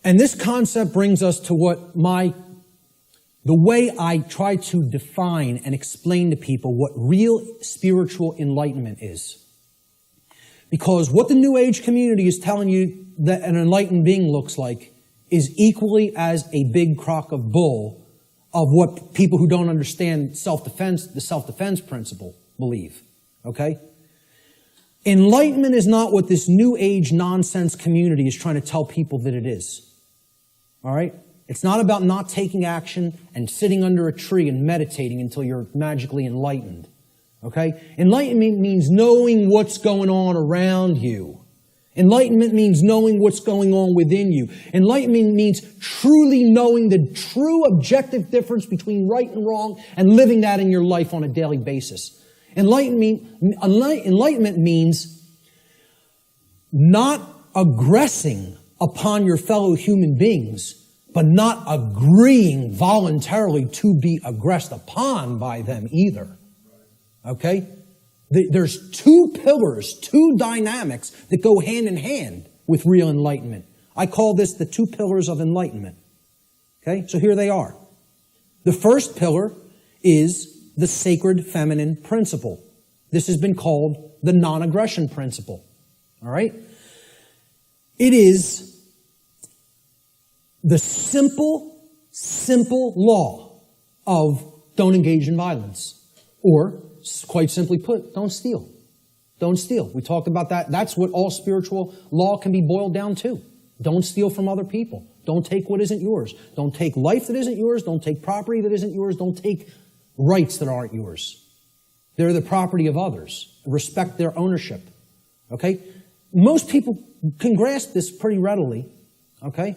And this concept brings us to the way I try to define and explain to people what real spiritual enlightenment is. Because what the New Age community is telling you that an enlightened being looks like is equally as a big crock of bull of what people who don't understand the self-defense principle believe. Okay? Enlightenment is not what this New Age nonsense community is trying to tell people that it is. All right? It's not about not taking action and sitting under a tree and meditating until you're magically enlightened. Okay? Enlightenment means knowing what's going on around you. Enlightenment means knowing what's going on within you. Enlightenment means truly knowing the true objective difference between right and wrong and living that in your life on a daily basis. Enlightenment means not aggressing upon your fellow human beings, but not agreeing voluntarily to be aggressed upon by them either. Okay? There's two pillars, two dynamics that go hand in hand with real enlightenment. I call this the two pillars of enlightenment. Okay? So here they are. The first pillar is the sacred feminine principle. This has been called the non-aggression principle. All right? It is the simple law of don't engage in violence. Or, quite simply put, don't steal. Don't steal. We talked about that. That's what all spiritual law can be boiled down to. Don't steal from other people. Don't take what isn't yours. Don't take life that isn't yours. Don't take property that isn't yours. Don't take rights that aren't yours. They're the property of others. Respect their ownership. Okay? Most people can grasp this pretty readily. Okay?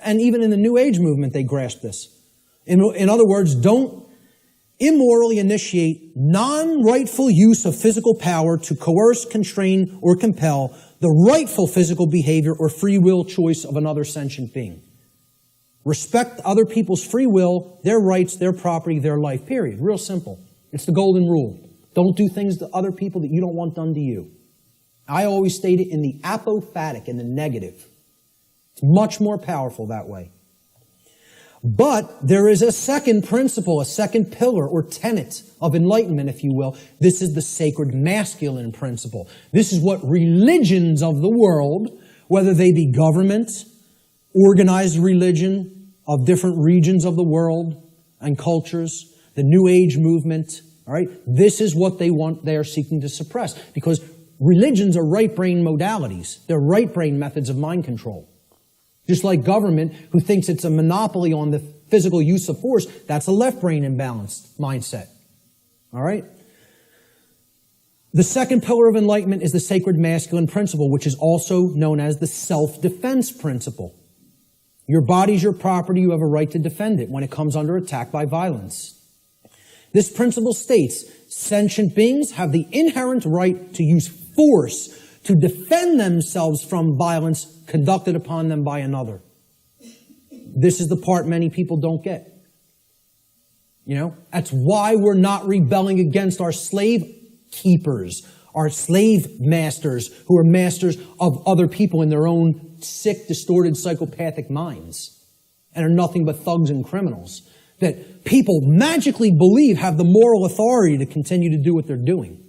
And even in the New Age movement, they grasp this. In other words, don't immorally initiate non-rightful use of physical power to coerce, constrain, or compel the rightful physical behavior or free will choice of another sentient being. Respect other people's free will, their rights, their property, their life, period. Real simple. It's the golden rule. Don't do things to other people that you don't want done to you. I always state it in the apophatic, in the negative. It's much more powerful that way. But there is a second principle, a second pillar or tenet of enlightenment, if you will. This is the sacred masculine principle. This is what religions of the world, whether they be government, organized religion of different regions of the world and cultures, the New Age movement, all right? This is what they are seeking to suppress, because religions are right-brain modalities. They're right-brain methods of mind control. Just like government, who thinks it's a monopoly on the physical use of force, that's a left-brain imbalanced mindset. All right? The second pillar of enlightenment is the sacred masculine principle, which is also known as the self-defense principle. Your body's your property. You have a right to defend it when it comes under attack by violence. This principle states, sentient beings have the inherent right to use force to defend themselves from violence conducted upon them by another. This is the part many people don't get. You know, that's why we're not rebelling against our slave keepers, our slave masters who are masters of other people in their own sick, distorted, psychopathic minds and are nothing but thugs and criminals that people magically believe have the moral authority to continue to do what they're doing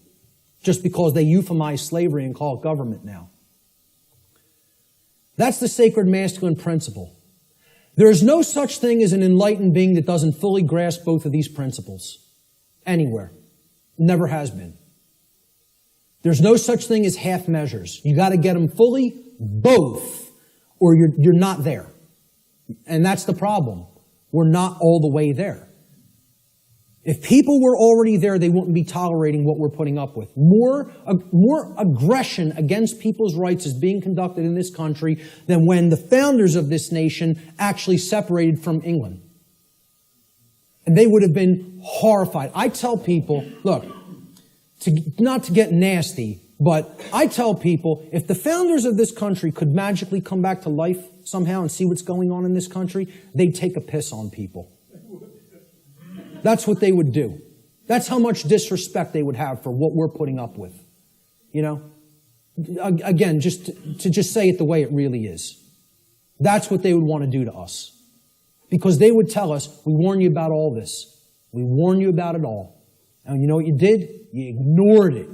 just because they euphemize slavery and call it government now. That's the sacred masculine principle. There is no such thing as an enlightened being that doesn't fully grasp both of these principles. Anywhere. Never has been. There's no such thing as half measures. You got to get them fully, both, or you're not there. And that's the problem. We're not all the way there. If people were already there, they wouldn't be tolerating what we're putting up with. More aggression against people's rights is being conducted in this country than when the founders of this nation actually separated from England. And they would have been horrified. I tell people, look, not to get nasty, but I tell people, if the founders of this country could magically come back to life somehow and see what's going on in this country, they'd take a piss on people. That's what they would do. That's how much disrespect they would have for what we're putting up with. You know? Again, just to say it the way it really is. That's what they would want to do to us. Because they would tell us, we warn you about all this. We warn you about it all. And you know what you did? You ignored it.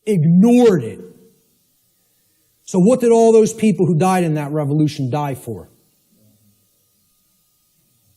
Ignored it. So what did all those people who died in that revolution die for?